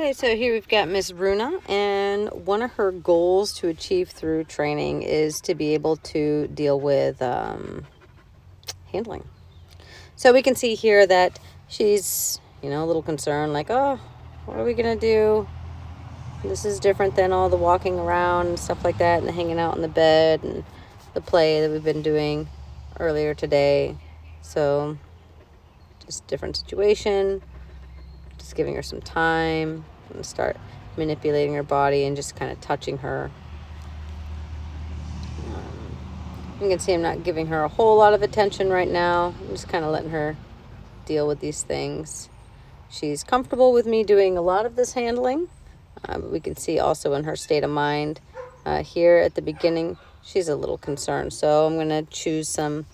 Okay, so here we've got Miss Runa, and one of her goals to achieve through training is to be able to deal with handling. So we can see here that she's, a little concerned, like, oh, what are we going to do? This is different than all the walking around and stuff like that, and the hanging out in the bed and the play that we've been doing earlier today. So just different situation, just giving her some time and start manipulating her body and just kind of touching her. You can see I'm not giving her a whole lot of attention right now. I'm just kind of letting her deal with these things. She's comfortable with me doing a lot of this handling. We can see also in her state of mind here at the beginning, she's a little concerned. So I'm going to choose some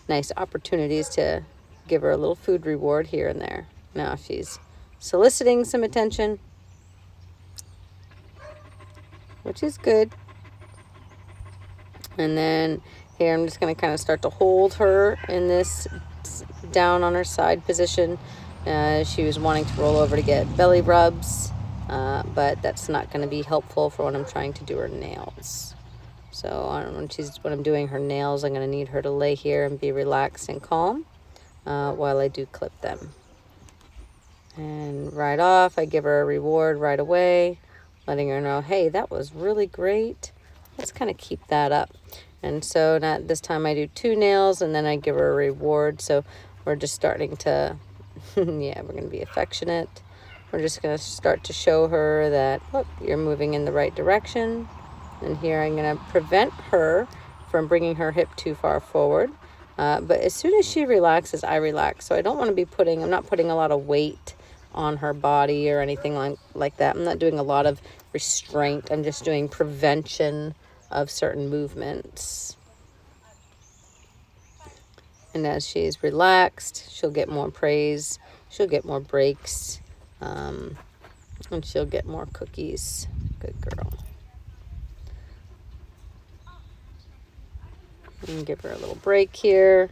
nice opportunities to give her a little food reward here and there. Now she's soliciting some attention, which is good. And then here I'm just going to kind of start to hold her in this down on her side position. She was wanting to roll over to get belly rubs, but that's not going to be helpful for when I'm trying to do her nails. So when I'm doing her nails, I'm going to need her to lay here and be relaxed and calm while I do clip them. And right off, I give her a reward right away, letting her know, hey, that was really great. Let's kind of keep that up. And so this time I do 2 nails, and then I give her a reward. So we're just starting to, yeah, we're going to be affectionate. We're just going to start to show her that, look, you're moving in the right direction. And here I'm going to prevent her from bringing her hip too far forward. But as soon as she relaxes, I relax. So I don't want to be I'm not putting a lot of weight on her body or anything like that. I'm not doing a lot of restraint. I'm just doing prevention of certain movements. And as she's relaxed, she'll get more praise. She'll get more breaks. And she'll get more cookies. Good girl. And give her a little break here.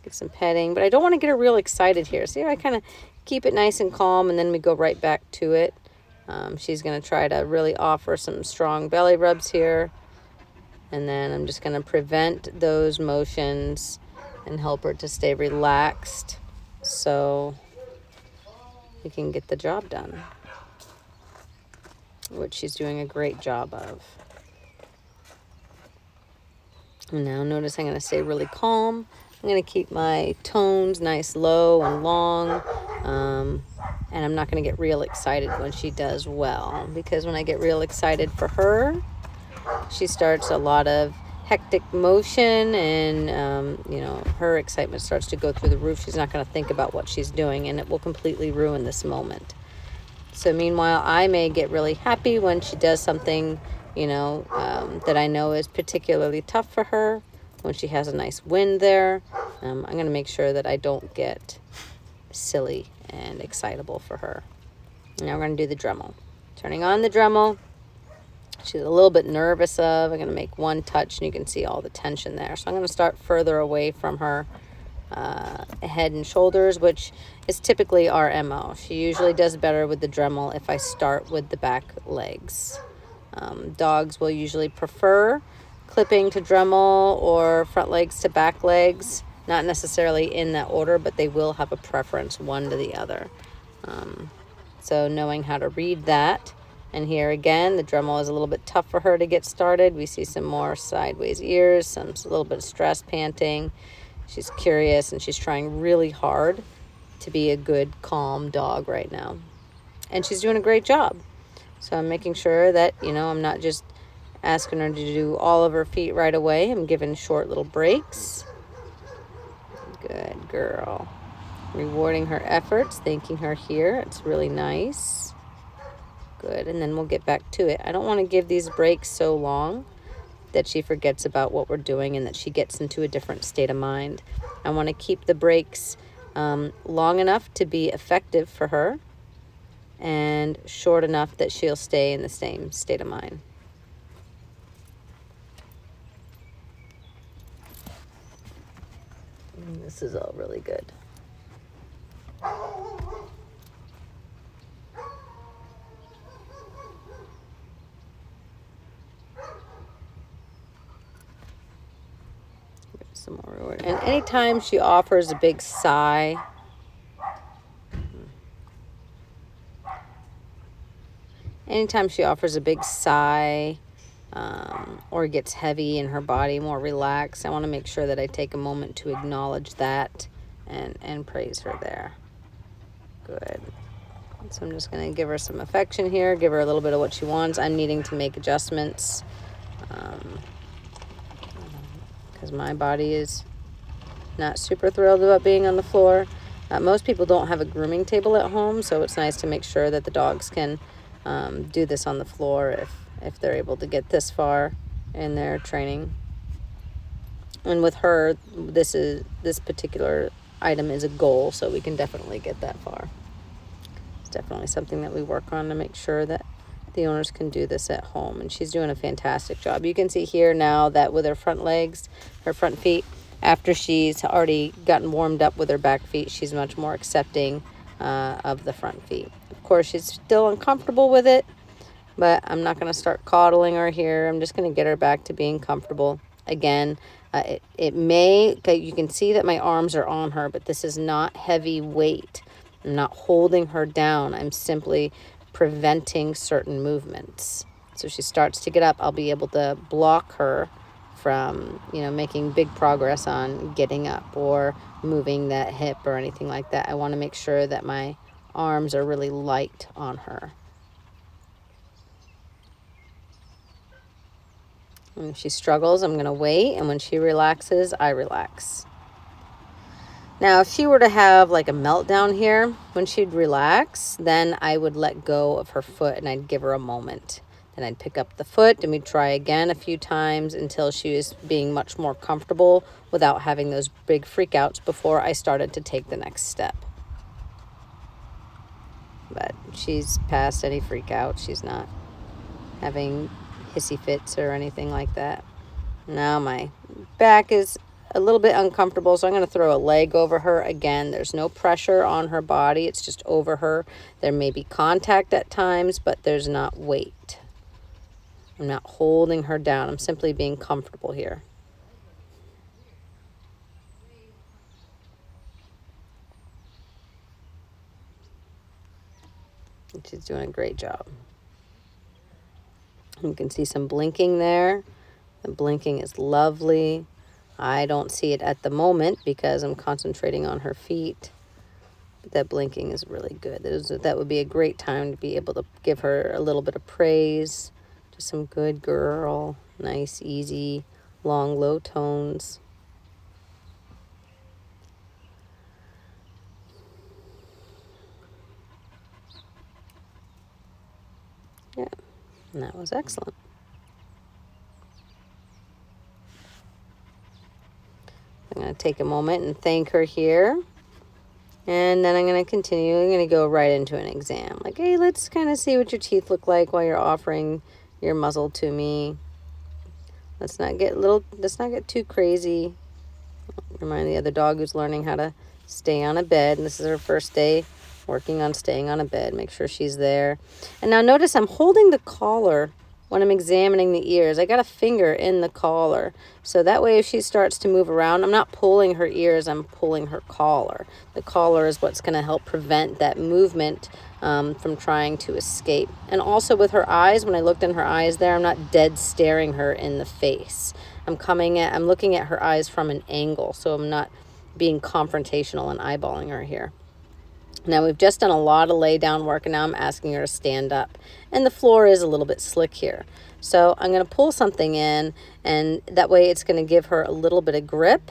Get some petting. But I don't want to get her real excited here. See, I kind of keep it nice and calm, and then we go right back to it. She's going to try to really offer some strong belly rubs here. And then I'm just going to prevent those motions and help her to stay relaxed so we can get the job done, which she's doing a great job of. And now notice I'm going to stay really calm. I'm going to keep my tones nice, low and long. And I'm not going to get real excited when she does well, because when I get real excited for her, she starts a lot of hectic motion, and her excitement starts to go through the roof. She's not going to think about what she's doing, and it will completely ruin this moment. So meanwhile, I may get really happy when she does something that I know is particularly tough for her, when she has a nice win there. I'm going to make sure that I don't get silly and excitable for her. Now we're going to do the Dremel. Turning on the Dremel. She's a little bit nervous of. I'm going to make one touch, and you can see all the tension there. So I'm going to start further away from her head and shoulders, which is typically our MO. She usually does better with the Dremel if I start with the back legs. Dogs will usually prefer clipping to Dremel or front legs to back legs. Not necessarily in that order, but they will have a preference one to the other. So knowing how to read that. And here again, the Dremel is a little bit tough for her to get started. We see some more sideways ears, a little bit of stress, panting. She's curious, and she's trying really hard to be a good, calm dog right now. And she's doing a great job. So I'm making sure that, I'm not just asking her to do all of her feet right away. I'm giving short little breaks. Good girl. Rewarding her efforts, thanking her here. It's really nice. Good. And then we'll get back to it. I don't want to give these breaks so long that she forgets about what we're doing and that she gets into a different state of mind. I want to keep the breaks long enough to be effective for her, and short enough that she'll stay in the same state of mind. This is all really good. some more reward. And anytime she offers a big sigh, or gets heavy in her body, more relaxed, I want to make sure that I take a moment to acknowledge that and praise her there. Good. So I'm just going to give her some affection here, give her a little bit of what she wants. I'm needing to make adjustments because my body is not super thrilled about being on the floor. Most people don't have a grooming table at home, so it's nice to make sure that the dogs can do this on the floor if they're able to get this far in their training. And with her, this particular item is a goal, so we can definitely get that far. It's definitely something that we work on to make sure that the owners can do this at home, and she's doing a fantastic job. You can see here now that with her front legs, her front feet, after she's already gotten warmed up with her back feet, she's much more accepting of the front feet. Of course, she's still uncomfortable with it, but I'm not going to start coddling her here. I'm just going to get her back to being comfortable. Again, you can see that my arms are on her, but this is not heavy weight. I'm not holding her down. I'm simply preventing certain movements. So she starts to get up, I'll be able to block her from, making big progress on getting up or moving that hip or anything like that. I want to make sure that my arms are really light on her. And if she struggles, I'm going to wait, and when she relaxes, I relax. Now, if she were to have like a meltdown here, when she'd relax, then I would let go of her foot and I'd give her a moment. Then I'd pick up the foot and we'd try again a few times until she was being much more comfortable without having those big freakouts before I started to take the next step. But she's past any freakout. She's not having hissy fits or anything like that. Now my back is a little bit uncomfortable, so I'm going to throw a leg over her. Again, there's no pressure on her body. It's just over her. There may be contact at times, but there's not weight. I'm not holding her down. I'm simply being comfortable here. And she's doing a great job. You can see some blinking there. The blinking is lovely. I don't see it at the moment because I'm concentrating on her feet. But that blinking is really good. That would be a great time to be able to give her a little bit of praise. Just some good girl. Nice, easy, long, low tones. Yeah, and that was excellent. I'm going to take a moment and thank her here. And then I'm going to continue. I'm going to go right into an exam. Like, hey, let's kind of see what your teeth look like while you're offering your muzzle to me. Let's not get too crazy. Remind the other dog who's learning how to stay on a bed. And this is her first day working on staying on a bed. Make sure she's there. And now notice I'm holding the collar when I'm examining the ears. I got a finger in the collar. So that way if she starts to move around, I'm not pulling her ears, I'm pulling her collar. The collar is what's going to help prevent that movement from trying to escape. And also with her eyes, when I looked in her eyes there, I'm not dead staring her in the face. I'm looking at her eyes from an angle, so I'm not being confrontational and eyeballing her here. Now we've just done a lot of lay down work, and now I'm asking her to stand up. And the floor is a little bit slick here. So I'm going to pull something in, and that way it's going to give her a little bit of grip,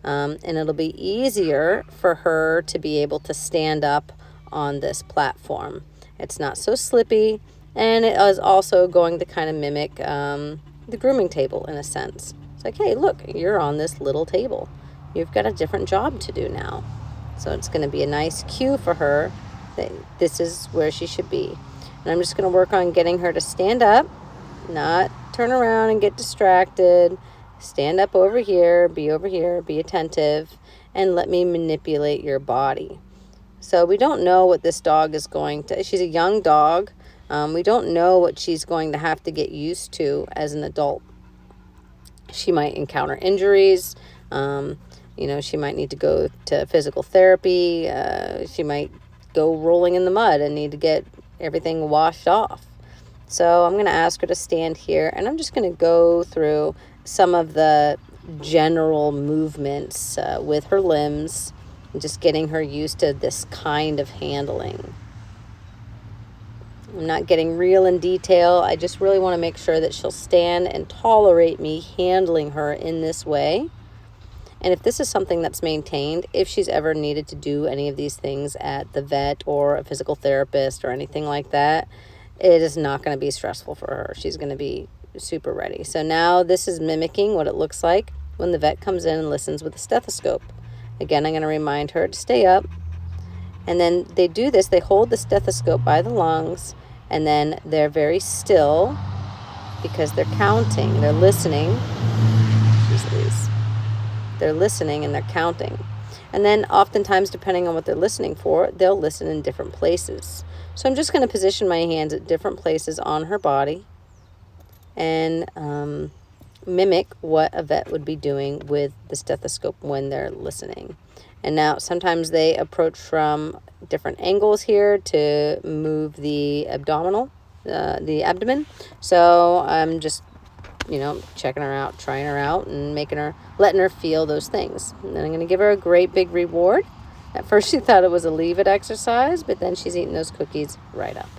and it'll be easier for her to be able to stand up on this platform. It's not so slippy, and it is also going to kind of mimic the grooming table in a sense. It's like, hey, look, you're on this little table. You've got a different job to do now. So it's going to be a nice cue for her that this is where she should be. And I'm just going to work on getting her to stand up, not turn around and get distracted. Stand up over here, be attentive, and let me manipulate your body. So we don't know what this dog is going to, she's a young dog. We don't know what she's going to have to get used to as an adult. She might encounter injuries. You know, she might need to go to physical therapy. She might go rolling in the mud and need to get everything washed off. So I'm going to ask her to stand here, and I'm just going to go through some of the general movements with her limbs, and just getting her used to this kind of handling. I'm not getting real in detail. I just really want to make sure that she'll stand and tolerate me handling her in this way. And if this is something that's maintained, if she's ever needed to do any of these things at the vet or a physical therapist or anything like that, it is not going to be stressful for her. She's going to be super ready. So now this is mimicking what it looks like when the vet comes in and listens with a stethoscope. Again, I'm going to remind her to stay up. And then they do this. They hold the stethoscope by the lungs, and then they're very still because they're counting. They're listening. Jeez Louise. They're listening and they're counting. And then oftentimes, depending on what they're listening for, they'll listen in different places. So I'm just going to position my hands at different places on her body and mimic what a vet would be doing with the stethoscope when they're listening. And now sometimes they approach from different angles here to move the abdomen. So I'm just, you know, checking her out, trying her out, and letting her feel those things. And then I'm going to give her a great big reward. At first she thought it was a leave it exercise, but then she's eating those cookies right up.